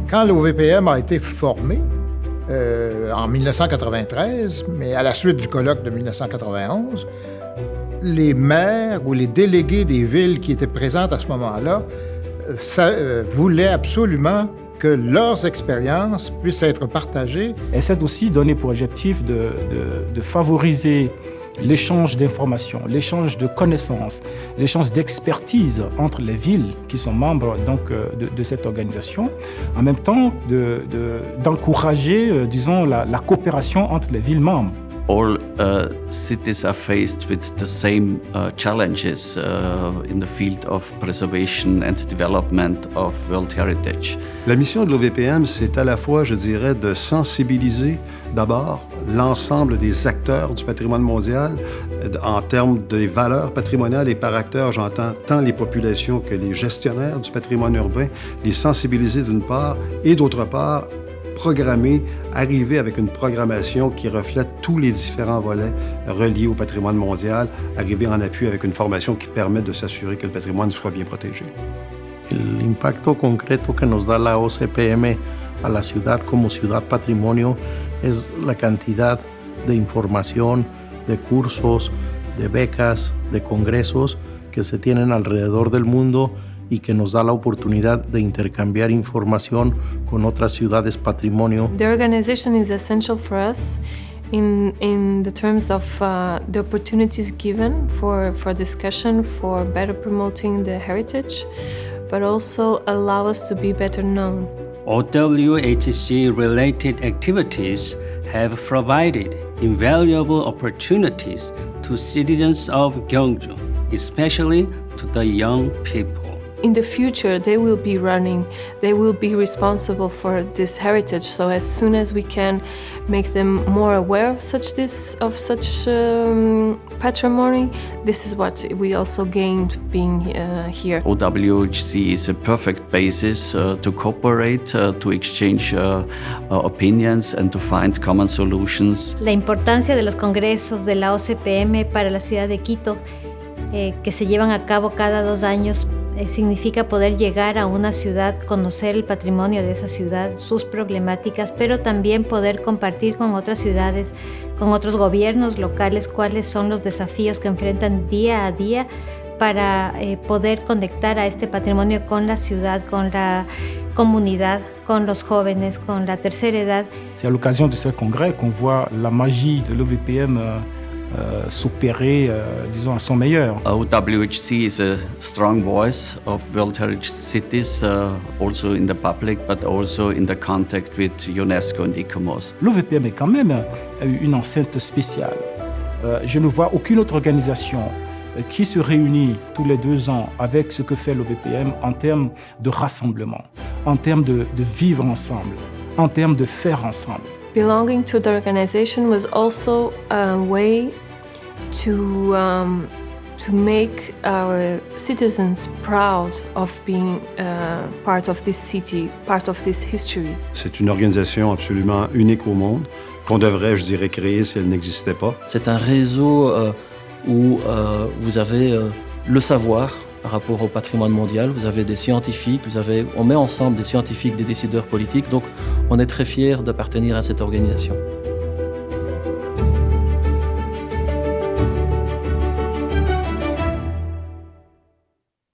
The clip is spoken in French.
Quand l'OVPM a été formé, en 1993, mais à la suite du colloque de 1991, les maires ou les délégués des villes qui étaient présentes à ce moment-là voulaient absolument que leurs expériences puissent être partagées. Et c'est aussi donné pour objectif de favoriser l'échange d'informations, l'échange de connaissances, l'échange d'expertise entre les villes qui sont membres donc, de cette organisation, en même temps d'encourager, disons, la coopération entre les villes membres. All cities are faced with the same challenges in the field of preservation and development of World Heritage. La mission de l'OVPM, c'est à la fois, je dirais, de sensibiliser d'abord l'ensemble des acteurs du patrimoine mondial en termes des valeurs patrimoniales, et par acteurs, j'entends tant les populations que les gestionnaires du patrimoine urbain, les sensibiliser d'une part, et d'autre part, programmer, arriver avec une programmation qui reflète tous les différents volets reliés au patrimoine mondial, arriver en appui avec une formation qui permet de s'assurer que le patrimoine soit bien protégé. El impacto concreto que nos da la OCPM a la ciudad como ciudad patrimonio es la cantidad de información, de cursos, de becas, de congresos que se tienen alrededor del mundo y que nos da la oportunidad de intercambiar información con otras ciudades patrimonio. The organization is essential for us in the terms of the opportunities given for discussion, for better promoting the heritage, but also allow us to be better known. OWHC-related activities have provided invaluable opportunities to citizens of Gyeongju, especially to the young people. In the future, they will be responsible for this heritage. So as soon as we can make them more aware of such patrimony, this is what we also gained being here. OWHC is a perfect basis to cooperate, to exchange opinions and to find common solutions. La importancia de los congresos de la OCPM para la ciudad de Quito, que se llevan a cabo cada 2 años, significa poder llegar a una ciudad, conocer el patrimonio de esa ciudad, sus problemáticas, pero también poder compartir con otras ciudades, con otros gobiernos locales, cuáles son los desafíos que enfrentan día a día para poder conectar a este patrimonio con la ciudad, con la comunidad, con los jóvenes, con la tercera edad. C'est à l'occasion de ce congrès qu'on voit la magie de l'OVPM s'opérer, disons, à son meilleur. OWHC is a strong voice of World Heritage Cities, also in the public, but also in the contact with UNESCO and ICOMOS. L'OVPM est quand même une enceinte spéciale. Je ne vois aucune autre organisation qui se réunit tous les 2 ans avec ce que fait l'OVPM en termes de rassemblement, en termes de vivre ensemble, en termes de faire ensemble. Belonging to the organization was also a way to make our citizens proud of being part of this city, part of this history. C'est une organisation absolument unique au monde, qu'on devrait, je dirais, créer si elle n'existait pas. C'est un réseau où vous avez le savoir par rapport au patrimoine mondial, vous avez des scientifiques, on met ensemble des scientifiques, des décideurs politiques, donc on est très fiers d'appartenir à cette organisation.